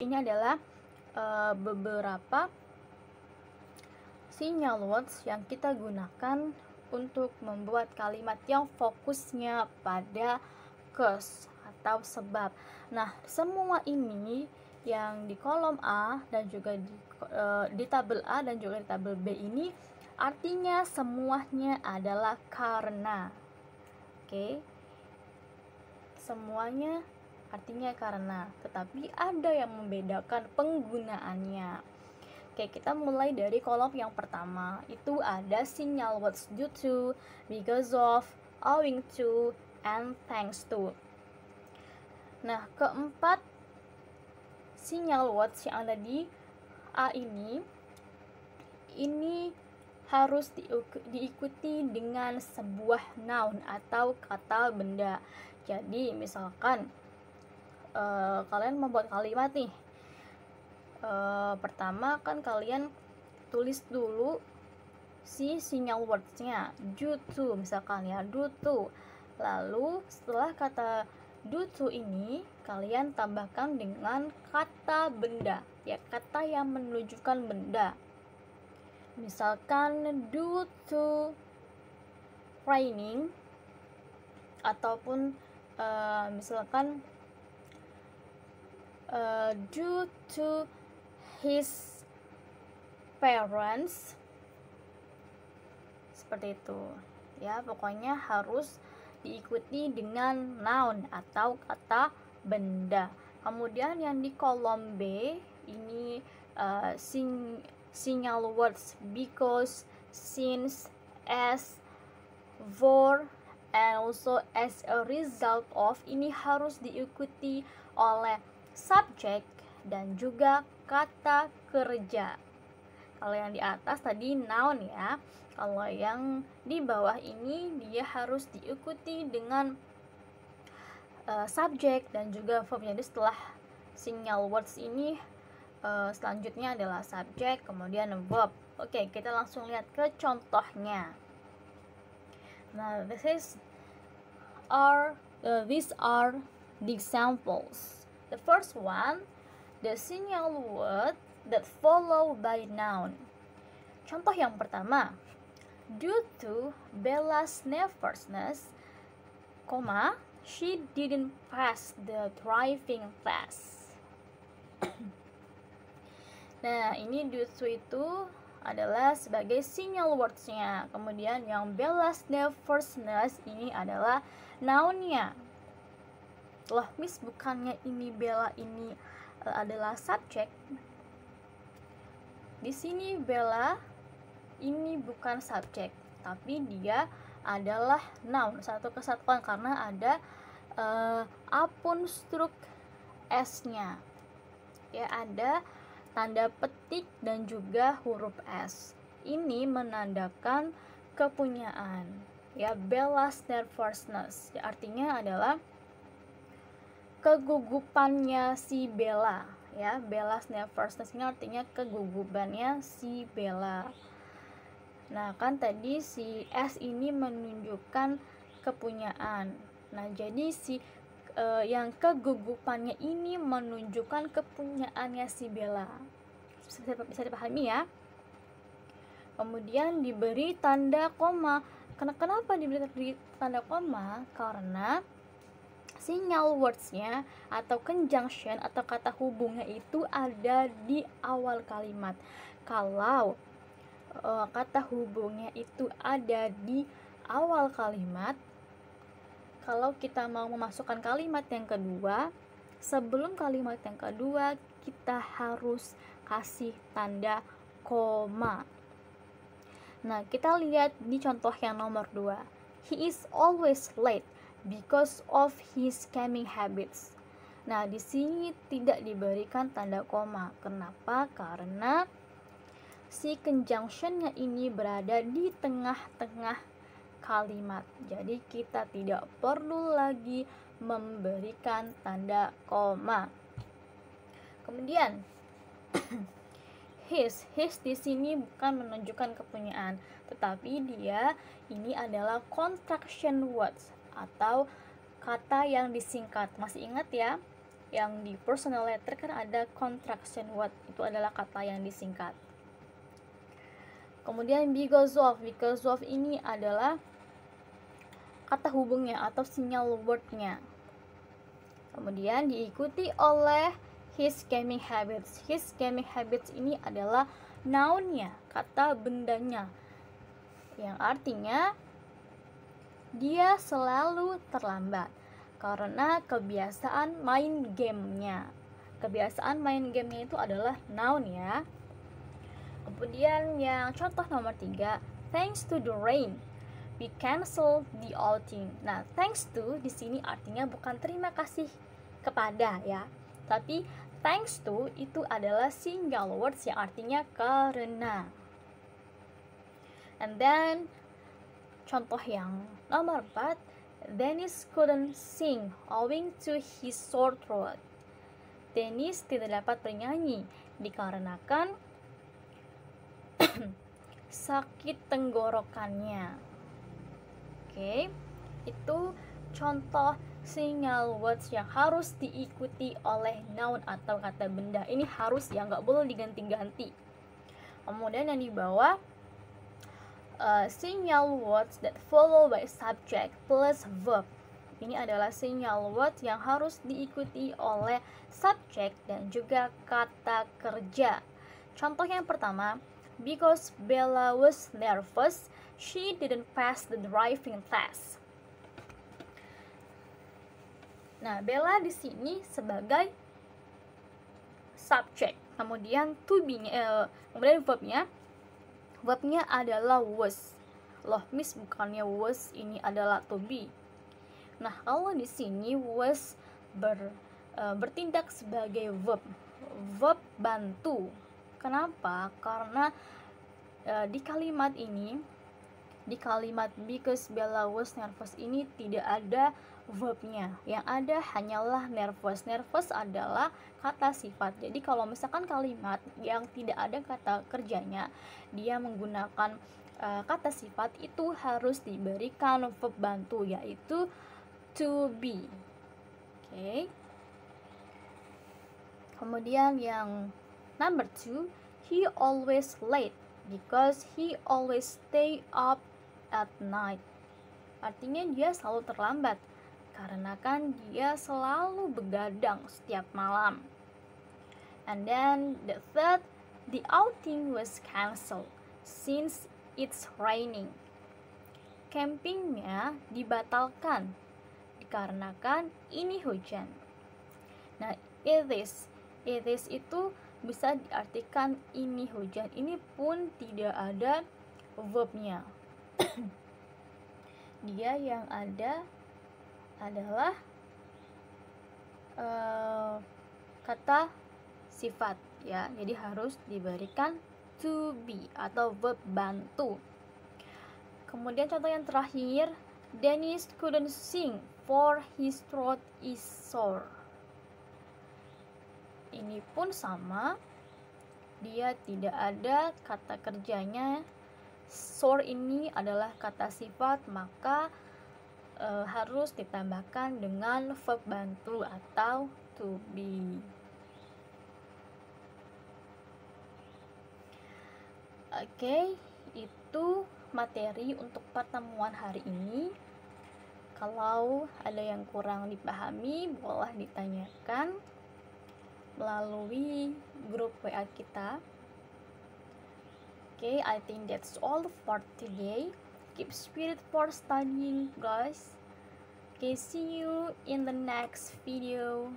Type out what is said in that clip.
Ini adalah beberapa sinyal words yang kita gunakan untuk membuat kalimat yang fokusnya pada cause atau sebab. Nah, semua ini yang di kolom A dan juga di tabel A dan juga di tabel B ini artinya semuanya adalah karena. Oke. Semuanya artinya karena, tetapi ada yang membedakan penggunaannya. Oke, kita mulai dari kolom yang pertama. Itu ada sinyal words due to, because of, owing to, and thanks to. Nah, keempat sinyal words yang ada di A ini harus diikuti dengan sebuah noun atau kata benda. Jadi, misalkan kalian membuat kalimat nih, pertama kan kalian tulis dulu si sinyal wordsnya, due to misalkan ya, due to. Lalu setelah kata due to ini kalian tambahkan dengan kata benda, ya, kata yang menunjukkan benda. Misalkan due to raining, ataupun misalkan due to his parents, seperti itu ya. Pokoknya harus diikuti dengan noun atau kata benda. Kemudian yang di kolom B ini sinyal words because, since, as, for, and also as a result of ini harus diikuti oleh subjek dan juga kata kerja. Kalau yang di atas tadi noun ya, kalau yang di bawah ini dia harus diikuti dengan subjek dan juga verb. Jadi setelah sinyal words ini selanjutnya adalah subjek kemudian verb. Oke, kita langsung lihat ke contohnya. Nah, these are the examples. The first one, the signal word that follow by noun. Contoh yang pertama, due to Bella's nervousness, she didn't pass the driving test. Nah, ini due to itu adalah sebagai signal words-nya. Kemudian yang Bella's nervousness ini adalah noun-nya. Loh, Miss, bukannya ini Bella ini adalah subjek? Di sini Bella ini bukan subjek, tapi dia adalah noun, satu kesatuan, karena ada apunstruk S-nya. Ya, ada tanda petik dan juga huruf S. Ini menandakan kepunyaan. Ya, Bella's nervousness. Ya, artinya adalah kegugupannya si Bella. Ya, Bella's nervousness ini artinya kegugupannya si Bella. Nah, kan tadi si S ini menunjukkan kepunyaan. Nah, jadi si yang kegugupannya ini menunjukkan kepunyaannya si Bella. Bisa dipahami ya. Kemudian diberi tanda koma. Kenapa diberi tanda koma? Karena sinyal words-nya atau conjunction atau kata hubungnya itu ada di awal kalimat. Kalau kata hubungnya itu ada di awal kalimat, kalau kita mau memasukkan kalimat yang kedua, sebelum kalimat yang kedua kita harus kasih tanda koma. Nah, kita lihat di contoh yang nomor 2. He is always late because of his scamming habits. Nah, di sini tidak diberikan tanda koma. Kenapa? Karena si conjunction-nya ini berada di tengah-tengah kalimat. Jadi kita tidak perlu lagi memberikan tanda koma. Kemudian his di sini bukan menunjukkan kepunyaan, tetapi dia ini adalah contraction words atau kata yang disingkat. Masih ingat ya? yang di personal letter kan ada contraction word, itu adalah kata yang disingkat. Kemudian because of ini adalah kata hubungnya atau sinyal wordnya. Kemudian diikuti oleh his gaming habits. His gaming habits ini adalah noun-nya, kata bendanya, yang artinya dia selalu terlambat karena kebiasaan main gamenya. Kebiasaan main gamenya itu adalah noun ya. Kemudian yang contoh nomor 3, thanks to the rain we cancel the outing. Nah, thanks to di sini artinya bukan terima kasih kepada ya, tapi thanks to itu adalah single words yang artinya karena. And then contoh yang nomor 4, Dennis couldn't sing owing to his sore throat. Dennis tidak dapat bernyanyi dikarenakan sakit tenggorokannya. Oke, itu contoh single words yang harus diikuti oleh noun atau kata benda. Ini harus ya, nggak boleh diganti-ganti. Kemudian yang di bawah, single words that follow by subject plus verb. Ini adalah single words yang harus diikuti oleh subjek dan juga kata kerja. Contoh yang pertama, because Bella was nervous, she didn't pass the driving test. Nah, Bella di sini sebagai subjek. Kemudian to be-nya, kemudian verbnya adalah was. Loh, Miss, bukannya was, ini adalah to be. Nah, kalau di sini was bertindak sebagai verb bantu. Kenapa? Karena di kalimat ini, di kalimat because Bella was nervous ini tidak ada verbnya, yang ada hanyalah nervous. Nervous adalah kata sifat. Jadi kalau misalkan kalimat yang tidak ada kata kerjanya, dia menggunakan kata sifat, itu harus diberikan verb bantu, yaitu to be. Oke. Kemudian yang number 2, he always late because he always stay up at night. Artinya dia selalu terlambat karena kan dia selalu begadang setiap malam. And then the third, the outing was cancelled since it's raining. Campingnya dibatalkan dikarenakan ini hujan. Nah, it is itu bisa diartikan ini hujan. Ini pun tidak ada verbnya. Dia yang ada adalah kata sifat ya. Jadi harus diberikan to be atau verb bantu. Kemudian contoh yang terakhir, Dennis couldn't sing for his throat is sore. Ini pun sama, dia tidak ada kata kerjanya. Sore ini adalah kata sifat, maka harus ditambahkan dengan verb bantu atau to be. Oke, itu materi untuk pertemuan hari ini. Kalau ada yang kurang dipahami, boleh ditanyakan melalui grup WA kita. Okay, I think that's all for today. Keep spirit for studying, guys. Okay, see you in the next video.